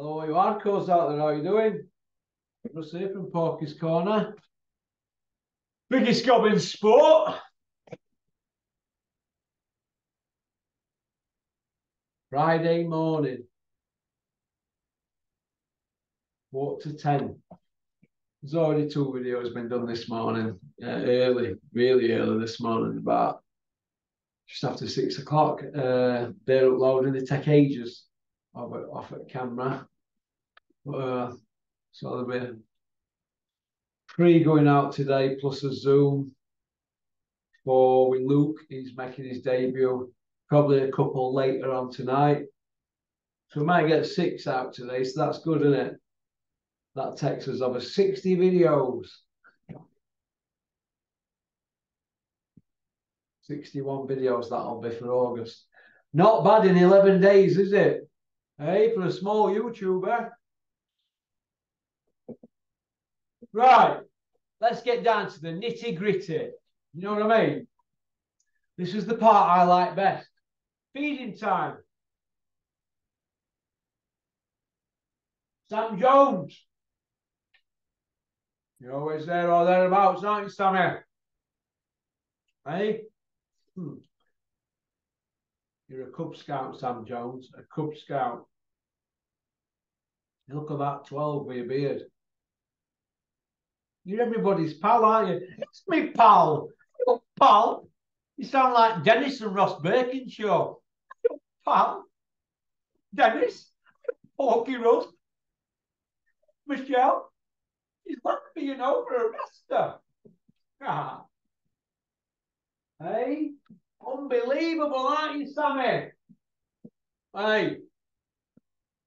Hello, you hardcores out there. How you doing? Russ here from Porky's Corner. Biggest gob in sport. Friday morning. 9:45. There's already 2 videos been done this morning. Early, really early this morning, about just after 6 o'clock. They're uploading, they take ages off at camera. So there'll be 3 going out today, plus a Zoom with Luke. He's making his debut. Probably a couple later on tonight. So we might get 6 out today, so that's good, isn't it? That takes us over 60 videos. 61 videos that'll be for August. Not bad in 11 days, is it? Hey, for a small YouTuber. Right, let's get down to the nitty-gritty. You know what I mean? This is the part I like best. Feeding time. Sam Jones. You're always there or thereabouts, aren't you, Sammy? Hey? You're a Cub Scout, Sam Jones. A Cub Scout. You look about 12 with your beard. You're everybody's pal, aren't you? It's me, pal. You're pal. You sound like Dennis and Ross Birkinshaw. Pal. Dennis. Porky Russ. Michelle. He's left me, you know, for a rester. Ah. Hey? Unbelievable, aren't you, Sammy? Hey.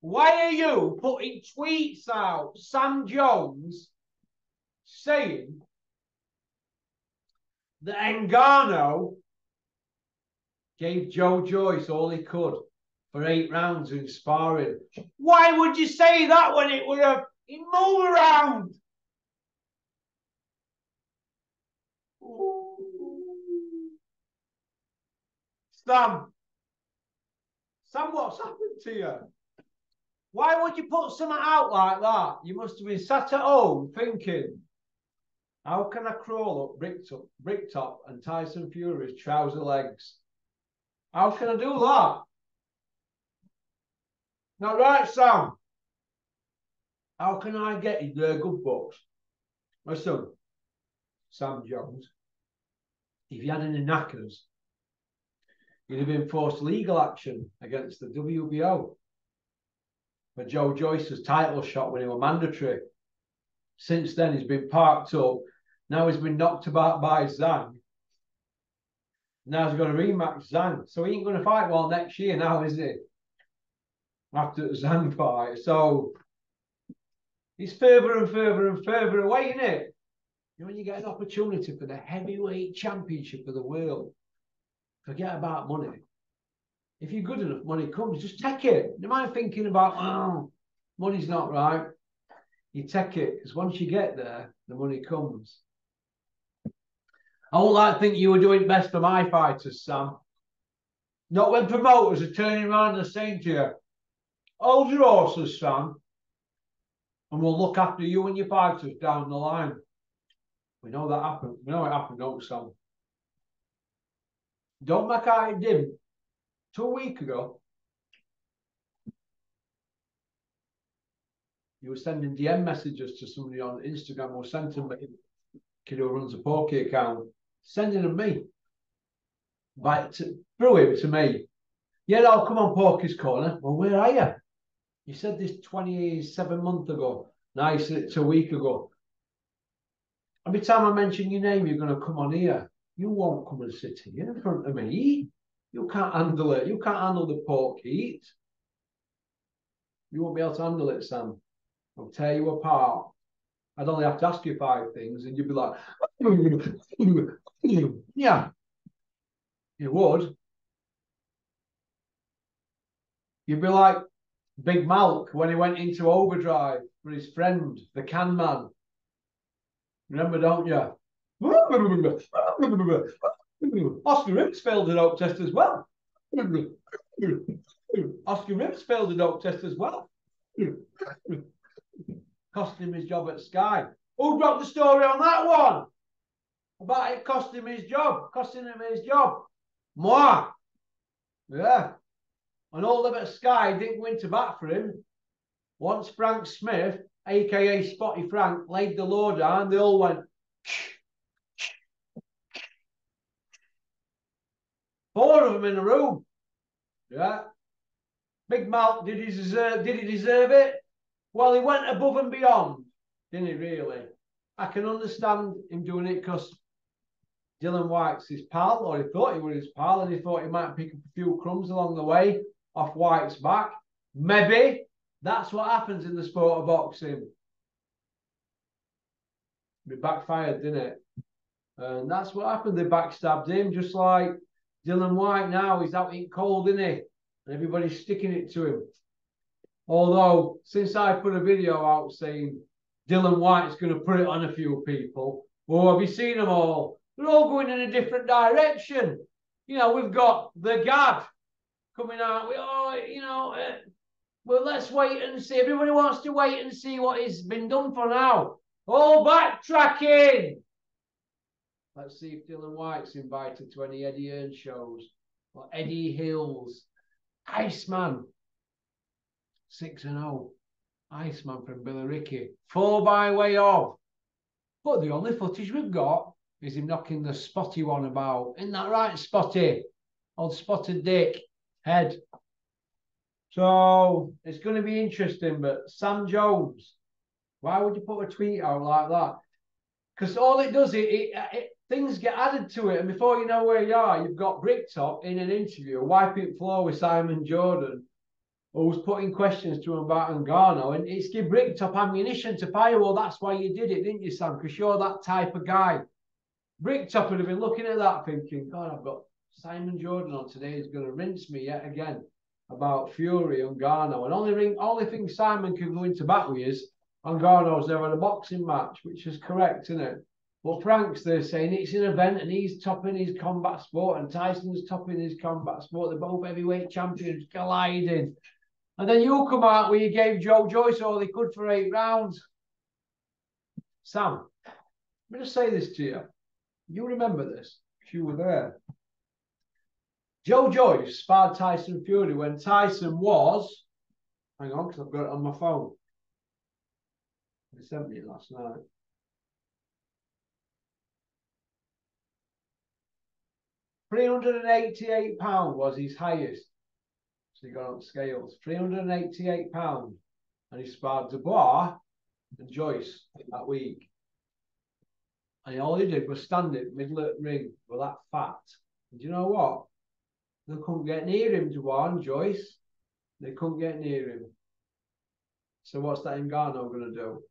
Why are you putting tweets out, Sam Jones, saying that Ngannou gave Joe Joyce all he could for 8 rounds in sparring? Why would you say that when it was a move around? Sam, what's happened to you? Why would you put something out like that? You must have been sat at home thinking, how can I crawl up Bricktop and Tyson Fury's trouser legs? How can I do that? Not right, Sam. How can I get in their good books? Listen, Sam Jones, if you had any knackers, you'd have been forced legal action against the WBO for Joe Joyce's title shot when he was mandatory. Since then, he's been parked up. Now he's been knocked about by Zhang. Now he's going to rematch Zhang. So he ain't going to fight well next year now, is he? After the Zhang fight. So he's further and further and further away, isn't it? You know, when you get an opportunity for the heavyweight championship of the world, forget about money. If you're good enough, money comes. Just take it. You mind thinking about, oh, money's not right. You take it, because once you get there, the money comes. I won't like to think you were doing best for my fighters, Sam. Not when promoters are turning around and saying to you, hold your horses, Sam, and we'll look after you and your fighters down the line. We know that happened. We know it happened, don't we, Sam? Don't make out it didn't. 2 weeks ago, you were sending DM messages to somebody on Instagram or sent them, kid who runs a Porky account, sending them me. Through him to me. Yeah, I'll come on Porky's Corner. Well, where are you? You said this 27 months ago. Now you said it 2 weeks ago. Every time I mention your name, you're going to come on here. You won't come and sit here in front of me. You can't handle it. You can't handle the pork heat. You won't be able to handle it, Sam. I'll tear you apart. I'd only have to ask you 5 things and you'd be like, yeah. You would. You'd be like Big Malk when he went into overdrive for his friend, the Can Man. Remember, don't you? Oscar Ribs failed the dope test as well. Oscar Ribs failed the dope test as well. Cost him his job at Sky. Who dropped the story on that one? About it costing him his job. Costing him his job. Moi. Yeah. And all them at Sky didn't go into bat for him. Once Frank Smith, a.k.a. Spotty Frank, laid the law down, they all went... Four of them in a room. Yeah. Big Mal, did he deserve it? Well, he went above and beyond, didn't he, really? I can understand him doing it because Dylan White's his pal, or he thought he was his pal, and he thought he might pick up a few crumbs along the way off White's back. Maybe. That's what happens in the sport of boxing. It backfired, didn't it? And that's what happened. They backstabbed him, just like Dylan White now. He's out in cold, isn't he? And everybody's sticking it to him. Although, since I put a video out saying Dylan White's going to put it on a few people, well, have you seen them all? They're all going in a different direction. You know, we've got the Gad coming out. Well, let's wait and see. Everybody wants to wait and see what has been done for now. All backtracking. Let's see if Dylan White's invited to any Eddie Hearn shows or Eddie Hills. Iceman. 6-0. Iceman from Billericay. 4 by way of. But the only footage we've got is him knocking the Spotty one about. Isn't that right, Spotty? Old Spotted Dick. Head. So it's going to be interesting. But Sam Jones, why would you put a tweet out like that? Because all it does, things get added to it. And before you know where you are, you've got Bricktop in an interview, wiping the floor with Simon Jordan, who's putting questions to him about Ngannou. And it's give Bricktop ammunition to fire. Well, that's why you did it, didn't you, Sam? Because you're that type of guy. Bricktop would have been looking at that thinking, God, I've got Simon Jordan on today. He's going to rinse me yet again about Fury and Ngannou. And only thing Simon can go into bat with is Ngannou's never had a boxing match, which is correct, isn't it? But Frank's there saying it's an event and he's topping his combat sport and Tyson's topping his combat sport. They're both heavyweight champions colliding. And then you come out where you gave Joe Joyce all he could for 8 rounds. Sam, let me just say this to you. You remember this, if you were there. Joe Joyce sparred Tyson Fury when Tyson was, hang on, because I've got it on my phone. They sent me it last night. £388 was his highest. So he got on scales. £388. And he sparred Dubois and Joyce that week. And all he did was stand it middle of the ring with that fat. And do you know what? They couldn't get near him, Dubois and Joyce. They couldn't get near him. So what's that Ngannou going to do?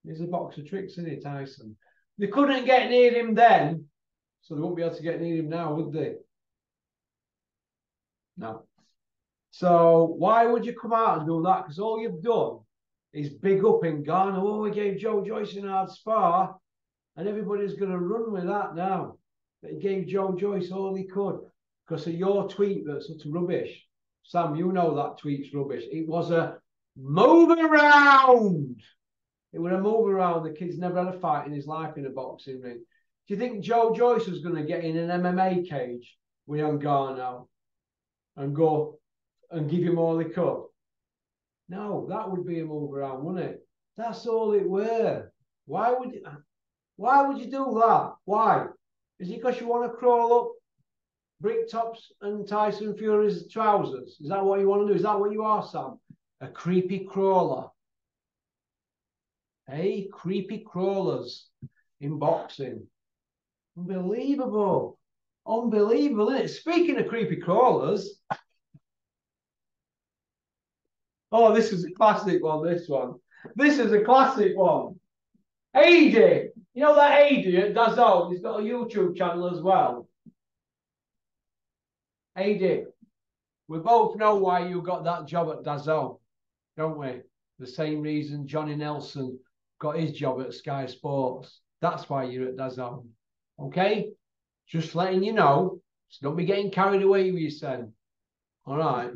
He's a box of tricks, isn't he, Tyson? They couldn't get near him then, so they won't be able to get near him now, would they? No. So why would you come out and do that? Because all you've done is big up Ngannou. Oh, we gave Joe Joyce an hard spar, and everybody's going to run with that now. But he gave Joe Joyce all he could because of your tweet that's such rubbish. Sam, you know that tweet's rubbish. It was a move around. It was a move around. The kid's never had a fight in his life in a boxing ring. Do you think Joe Joyce was going to get in an MMA cage with Ngannou and go and give him all he could? No, that would be a move around, wouldn't it? That's all it were. Why would you do that? Why? Is it because you want to crawl up Bricktops and Tyson Fury's trousers? Is that what you want to do? Is that what you are, Sam? A creepy crawler. Hey, creepy crawlers in boxing. Unbelievable. Unbelievable, isn't it? Speaking of creepy crawlers. Oh, this is a classic one, this one. This is a classic one. Adi. You know that Adi at DAZN? He's got a YouTube channel as well. Adi. We both know why you got that job at DAZN, don't we? The same reason Johnny Nelson got his job at Sky Sports. That's why you're at DAZN. Okay? Just letting you know. So don't be getting carried away with yourself. All right?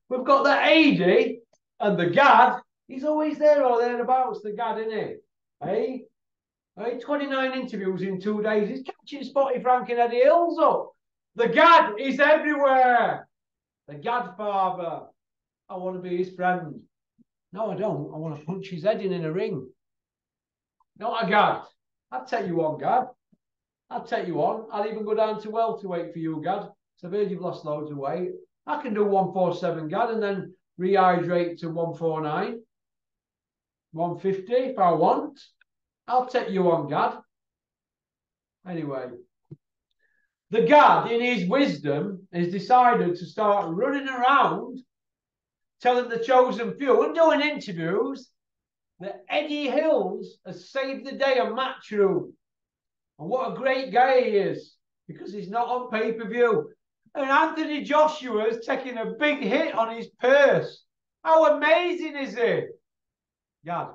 We've got the AD and the Gad. He's always there or thereabouts, the Gad, isn't he? Hey? Hey, 29 interviews in 2 days. He's catching Spotty Frank and Eddie Hills up. The Gad is everywhere. The Gadfather. I want to be his friend. No, I don't. I want to punch his head in a ring. Not a Gad. I'll take you on, Gad. I'll take you on. I'll even go down to welterweight for you, Gad. So I've heard you've lost loads of weight. I can do 147, Gad, and then rehydrate to 149. 150 if I want. I'll take you on, Gad. Anyway, the Gad, in his wisdom, has decided to start running around telling the chosen few and doing interviews that Eddie Hills has saved the day on Matchroom. And what a great guy he is, because he's not on pay-per-view. And Anthony Joshua is taking a big hit on his purse. How amazing is it? Gad,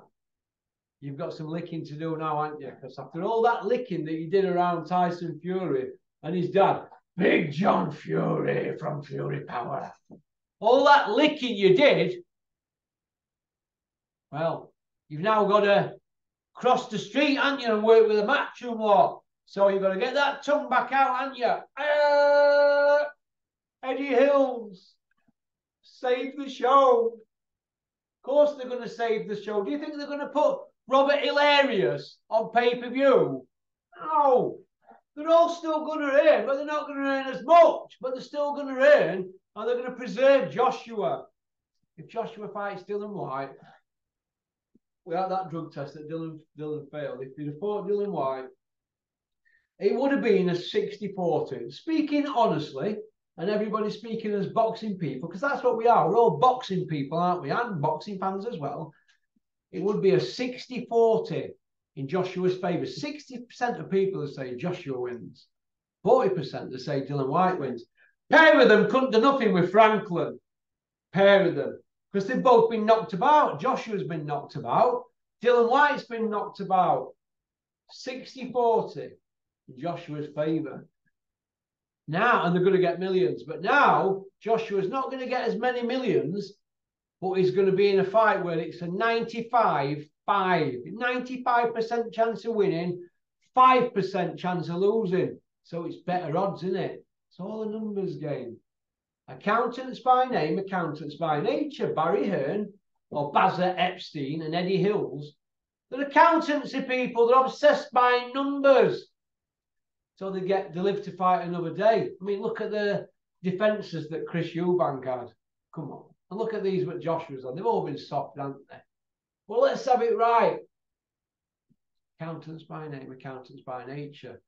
you've got some licking to do now, haven't you? Because after all that licking that you did around Tyson Fury and his dad, Big John Fury from Fury Power, all that licking you did, well, you've now got to cross the street, haven't you, and work with a Matchroom lot. So you've got to get that tongue back out, haven't you? Eddie Hills, save the show. Of course they're going to save the show. Do you think they're going to put Robert Hilarious on pay-per-view? No. They're all still going to earn, but they're not going to earn as much. But they're still going to earn, and they're going to preserve Joshua. If Joshua fights Dillian Whyte, without that drug test that Dylan failed, if he'd have fought Dillian Whyte, it would have been a 60-40. Speaking honestly, and everybody speaking as boxing people, because that's what we are. We're all boxing people, aren't we? And boxing fans as well. It would be a 60-40 in Joshua's favour. 60% of people that say Joshua wins. 40% that say Dillian Whyte wins. Pair of them couldn't do nothing with Franklin. Pair of them. Because they've both been knocked about. Joshua's been knocked about. Dillian Whyte's been knocked about. 60-40 in Joshua's favour. Now, and they're going to get millions. But now, Joshua's not going to get as many millions, but he's going to be in a fight where it's a 95-5. 95% chance of winning, 5% chance of losing. So it's better odds, isn't it? It's all a numbers game. Accountants by name, accountants by nature. Barry Hearn or Bazza Epstein and Eddie Hills. They're accountancy people. They're obsessed by numbers. So they live to fight another day. I mean, look at the defences that Chris Eubank had. Come on. And look at these what Joshua's on. They've all been soft, haven't they? Well, let's have it right. Accountants by name, accountants by nature.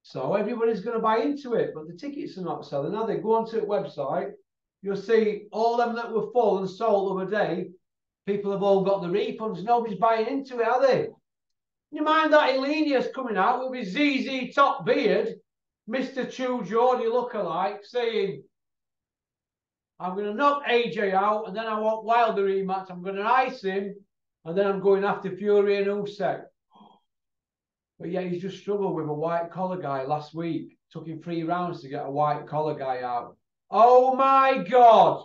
So everybody's going to buy into it, but the tickets are not selling. Now they go onto the website, you'll see all them that were full and sold the other day, people have all got the refunds. Nobody's buying into it, are they? You mind that Elenius coming out with his ZZ top beard, Mr. True Geordie lookalike, saying, I'm going to knock AJ out, and then I want Wilder rematch. I'm going to ice him, and then I'm going after Fury and Usyk. But yeah, he's just struggled with a white collar guy last week. Took him 3 rounds to get a white collar guy out. Oh my God!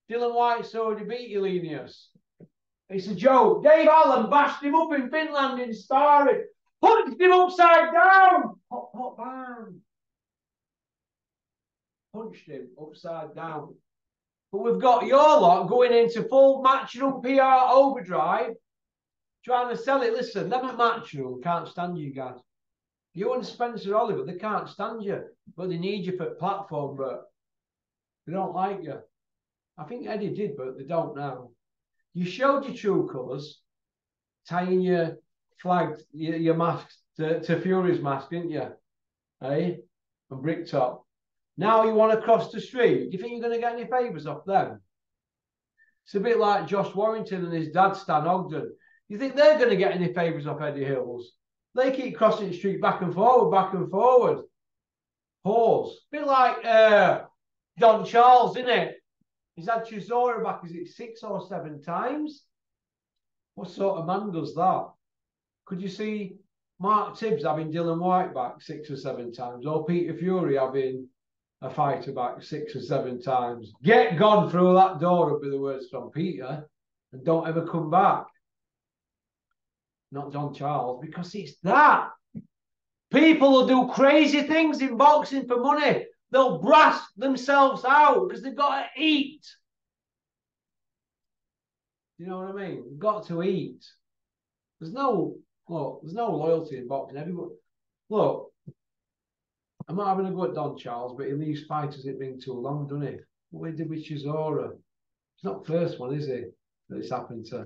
Dillian Whyte's already beat Elenius. It's a joke. Dave Allen bashed him up in Finland in sparring. Punched him upside down. Pop, pop, bang. Punched him upside down. But we've got your lot going into full Matchroom PR overdrive, trying to sell it. Listen, them at Matchroom can't stand you guys. You and Spencer Oliver, they can't stand you. But they need you for the platform, but they don't like you. I think Eddie did, but they don't now. You showed your true colours, tying your flag, your mask to Fury's mask, didn't you? Eh? And Bricktop. Now you want to cross the street. Do you think you're going to get any favours off them? It's a bit like Josh Warrington and his dad, Stan Ogden. You think they're going to get any favours off Eddie Hills? They keep crossing the street back and forward, back and forward. Pause. A bit like Don Charles, isn't it? He's had Chisora back, is it 6 or 7 times? What sort of man does that? Could you see Mark Tibbs having Dillian Whyte back 6 or 7 times? Or Peter Fury having a fighter back 6 or 7 times. Get gone through that door would be the words from Peter, and don't ever come back. Not John Charles, because it's that. People will do crazy things in boxing for money. They'll brass themselves out because they've got to eat. You know what I mean? They've got to eat. There's no loyalty in boxing. Everybody, look, I'm not having a go at Don Charles, but he leaves fighters it being too long, doesn't he? What he did with Chisora. It's not the first one, is he? That it's happened to. Do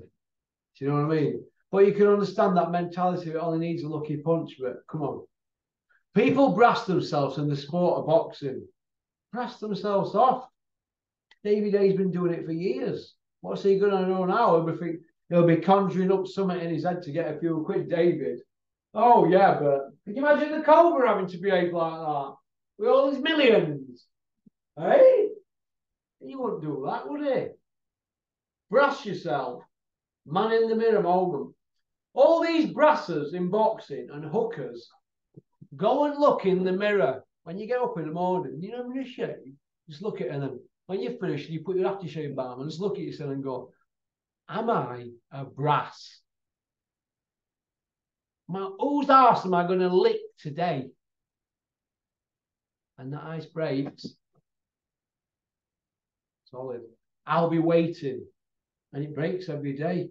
you know what I mean? But you can understand that mentality. It only needs a lucky punch, but come on. People brass themselves in the sport of boxing. Brass themselves off. Davey Day's been doing it for years. What's he going to know now? He'll be conjuring up something in his head to get a few quid, David. Oh, yeah, but can you imagine the Cobra having to behave like that? With all his millions? Hey? He wouldn't do that, would he? Brass yourself. Man in the mirror moment. All these brassers in boxing and hookers, go and look in the mirror. When you get up in the morning, you know, when you shave, just look at it, and then when you're finished, you put your aftershave balm and just look at yourself and go, am I a brass? Whose arse am I going to lick today? And the ice breaks. Solid. I'll be waiting. And it breaks every day.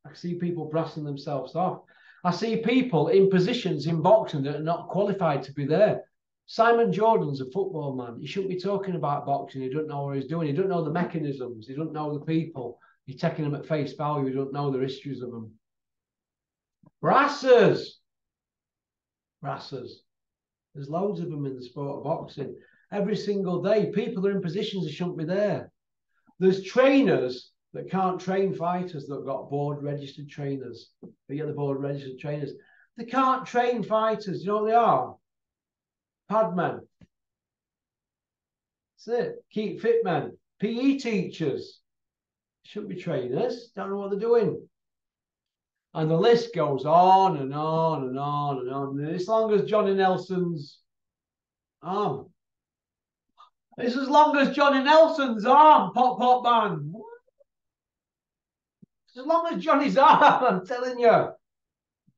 I see people brassing themselves off. I see people in positions in boxing that are not qualified to be there. Simon Jordan's a football man. He shouldn't be talking about boxing. He doesn't know what he's doing. He doesn't know the mechanisms. He doesn't know the people. He's taking them at face value. He doesn't know the histories of them. Brassers. Brassers. There's loads of them in the sport of boxing. Every single day, people are in positions that shouldn't be there. There's trainers that can't train fighters that have got board-registered trainers. They get the board-registered trainers. They can't train fighters. You know what they are? Padmen. That's it. Keep fit men. PE teachers. Shouldn't be trainers. Don't know what they're doing. And the list goes on and on and on and on. And as long as Johnny Nelson's arm. It's as long as Johnny Nelson's arm. Pop, pop, bang. As long as Johnny's arm, I'm telling you.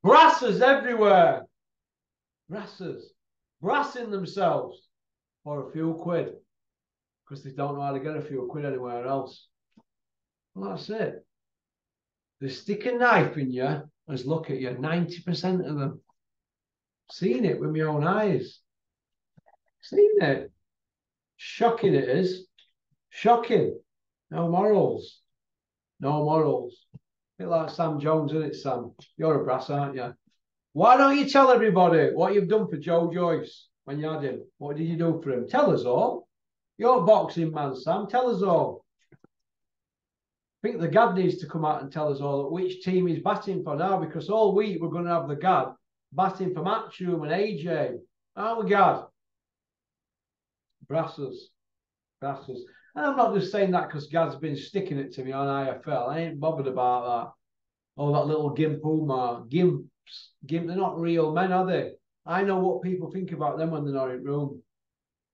Brassers everywhere. Brassers. Brassing themselves for a few quid. Because they don't know how to get a few quid anywhere else. Well, that's it. They stick a knife in you and look at you. 90% of them. Seen it with my own eyes. Seen it. Shocking it is. Shocking. No morals. No morals. A bit like Sam Jones, isn't it, Sam? You're a brass, aren't you? Why don't you tell everybody what you've done for Joe Joyce when you had him? What did you do for him? Tell us all. You're a boxing man, Sam. Tell us all. I think the Gad needs to come out and tell us all which team he's batting for now, because all week we're going to have the Gad batting for Matchroom and AJ. Aren't we, Gad? Brassers. Brassers. And I'm not just saying that because Gad's been sticking it to me on IFL. I ain't bothered about that. Oh, that little Gimp Umar. Gimps. They're not real men, are they? I know what people think about them when they're not in room.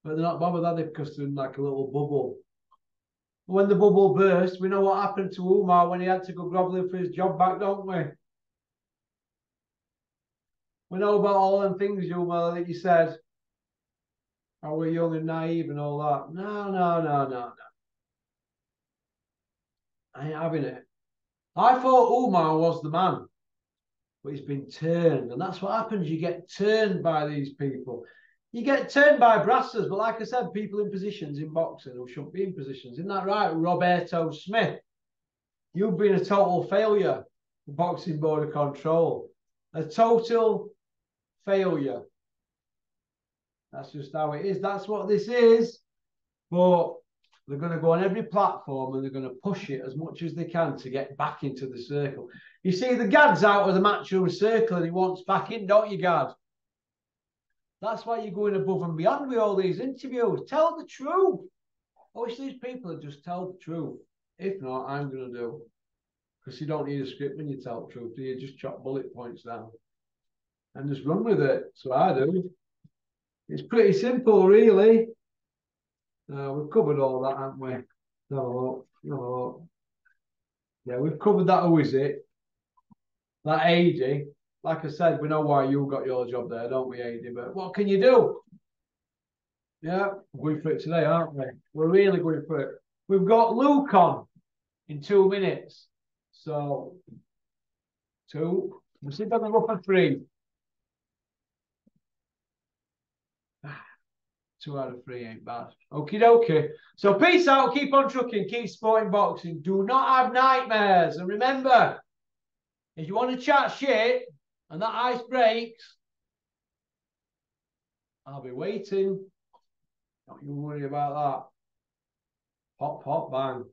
But they're not bothered, are they? Because they're in like a little bubble. When the bubble burst, we know what happened to Umar when he had to go grovelling for his job back, don't we? We know about all them things, Umar, that you said. How we're young and naive and all that. No. I ain't having it. I thought Umar was the man. But he's been turned. And that's what happens. You get turned by these people. You get turned by brassers. But like I said, people in positions in boxing who shouldn't be in positions. Isn't that right, Roberto Smith? You've been a total failure. The Boxing Board of Control. A total failure. That's just how it is. That's what this is. But they're going to go on every platform and they're going to push it as much as they can to get back into the circle. You see, the Gad's out of the Matchroom circle and he wants back in, don't you, Gad? That's why you're going above and beyond with all these interviews. Tell the truth. I wish these people would just tell the truth. If not, I'm going to do. Because you don't need a script when you tell the truth, do you? Just chop bullet points down and just run with it. So I do. It's pretty simple, really. We've covered all that, haven't we? Have a look. Have a look. Yeah, we've covered that. Who is it? That AD. Like I said, we know why you got your job there, don't we, AD? But what can you do? Yeah, we're going for it today, aren't we? We're really going for it. We've got Luke on in 2 minutes. So, 2. We'll see if I can go for 3. 2 out of 3 ain't bad. Okie dokie. So, peace out. Keep on trucking. Keep sporting boxing. Do not have nightmares. And remember, if you want to chat shit and that ice breaks, I'll be waiting. Don't you worry about that. Pop, pop, bang.